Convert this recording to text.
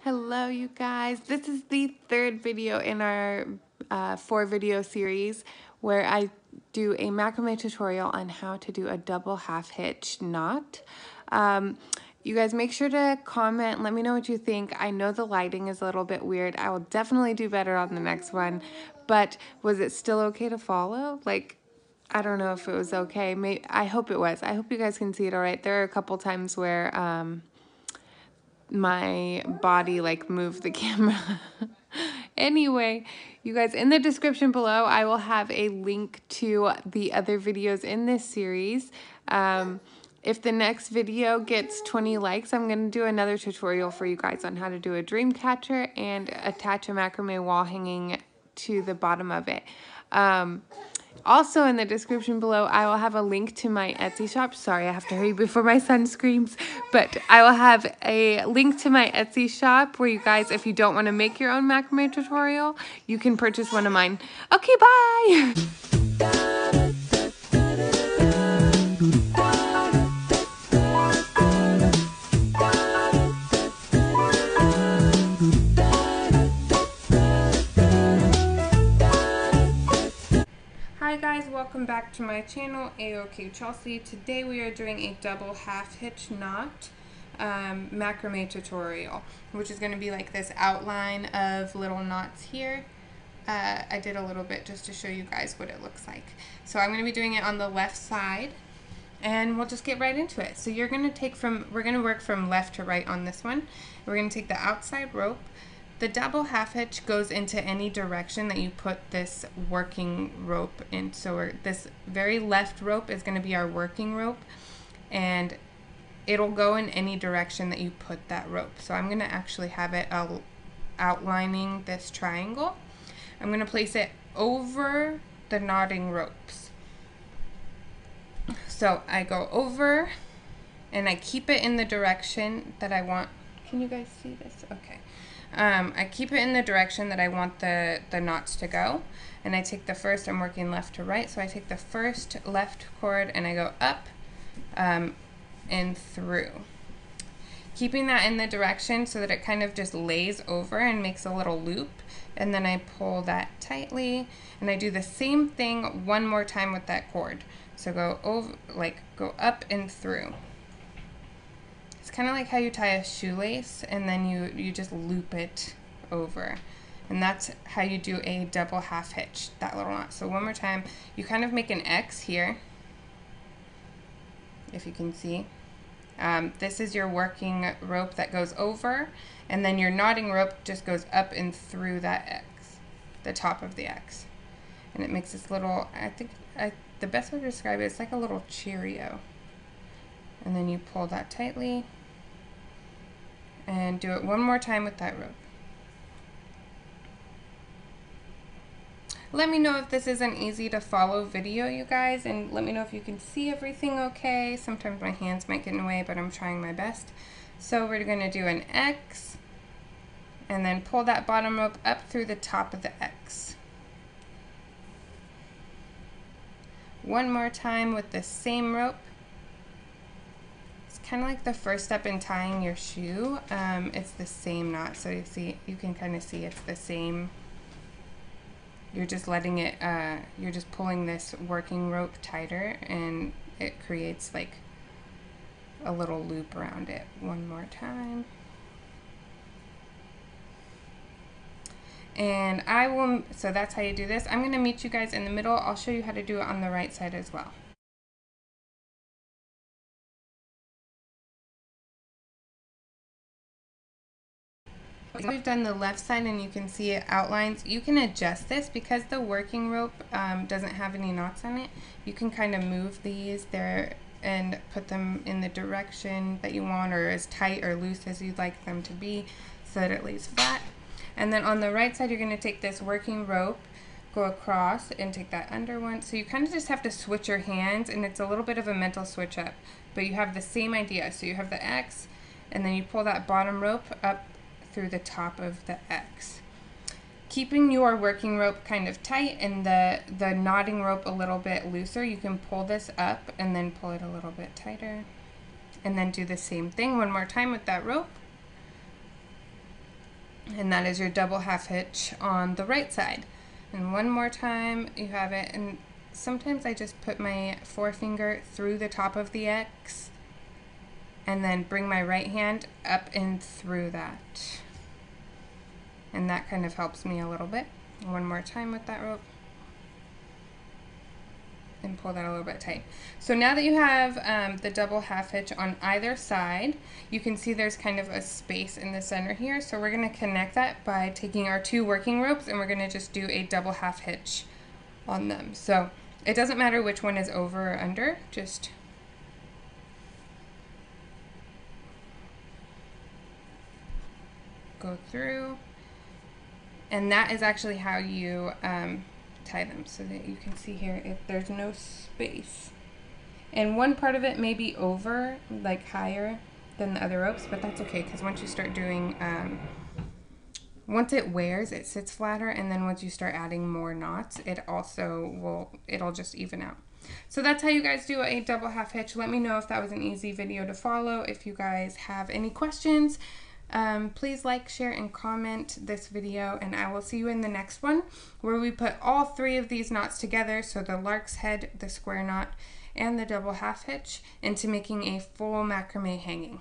Hello you guys, this is the third video in our 4-video series where I do a macrame tutorial on how to do a double half hitch knot. You guys make sure to comment, let me know what you think. I know the lighting is a little bit weird. I will definitely do better on the next one, but was it still okay to follow? Like, I don't know if it was okay. I hope it was. I hope you guys can see it all right. There are a couple times where my body like moved the camera. Anyway, you guys, in the description below I will have a link to the other videos in this series. If the next video gets 20 likes, I'm going to do another tutorial for you guys on how to do a dream catcher and attach a macrame wall hanging to the bottom of it. Also in the description below, I will have a link to my Etsy shop. Sorry, I have to hurry before my son screams. But I will have a link to my Etsy shop where you guys, if you don't want to make your own macrame tutorial, you can purchase one of mine. Okay, bye! Hi guys, welcome back to my channel, A-OK Chelsea. Today we are doing a double half hitch knot macrame tutorial, which is going to be like this outline of little knots here. I did a little bit just to show you guys what it looks like. So I'm going to be doing it on the left side, and we'll just get right into it. So you're going to we're going to work from left to right on this one. We're going to take the outside rope. The double half hitch goes into any direction that you put this working rope in. So this very left rope is going to be our working rope, and it'll go in any direction that you put that rope. So I'm going to actually have it outlining this triangle. I'm going to place it over the knotting ropes. So I go over and I keep it in the direction that I want. Can you guys see this? Okay. I keep it in the direction that I want the knots to go, and I take the first, I'm working left to right, so I take the first left cord and I go up and through. Keeping that in the direction so that it kind of just lays over and makes a little loop, and then I pull that tightly, and I do the same thing one more time with that cord. So go over, like go up and through. It's kind of like how you tie a shoelace and then you just loop it over. And that's how you do a double half hitch, that little knot. So one more time, you kind of make an X here, if you can see. This is your working rope that goes over, and then your knotting rope just goes up and through that X, the top of the X. And it makes this little, the best way to describe it is like a little Cheerio. And then you pull that tightly and do it one more time with that rope. Let me know if this is an easy to follow video, you guys, and let me know if you can see everything okay. Sometimes my hands might get in the way, but I'm trying my best. So we're going to do an X and then pull that bottom rope up through the top of the X. One more time with the same rope. Kind of like the first step in tying your shoe. It's the same knot, so you can kind of see it's the same. You're just letting it, you're just pulling this working rope tighter, and it creates like a little loop around it. One more time. And so that's how you do this. I'm going to meet you guys in the middle. I'll show you how to do it on the right side as well. We've done the left side and you can see it outlines. You can adjust this because the working rope doesn't have any knots on it. You can kind of move these there and put them in the direction that you want, or as tight or loose as you'd like them to be, so that it lays flat. And then on the right side, you're going to take this working rope, go across and take that under one. So you kind of just have to switch your hands, and it's a little bit of a mental switch up, but you have the same idea. So you have the X, and then you pull that bottom rope up through the top of the X. Keeping your working rope kind of tight and the knotting rope a little bit looser, you can pull this up and then pull it a little bit tighter. And then do the same thing one more time with that rope. And that is your double half hitch on the right side. And one more time you have it, and sometimes I just put my forefinger through the top of the X and then bring my right hand up and through that. And that kind of helps me a little bit. One more time with that rope. And pull that a little bit tight. So now that you have the double half hitch on either side, you can see there's kind of a space in the center here. So we're going to connect that by taking our 2 working ropes, and we're going to just do a double half hitch on them. So it doesn't matter which one is over or under, just go through. And that is actually how you tie them, so that you can see here if there's no space. And one part of it may be over, like higher than the other ropes, but that's okay, because once you start doing, once it wears, it sits flatter, and then once you start adding more knots, it also will, it'll just even out. So that's how you guys do a double half hitch. Let me know if that was an easy video to follow. If you guys have any questions, please like, share, and comment this video, and I will see you in the next one, where we put all 3 of these knots together, so the lark's head, the square knot, and the double half hitch, into making a full macrame hanging.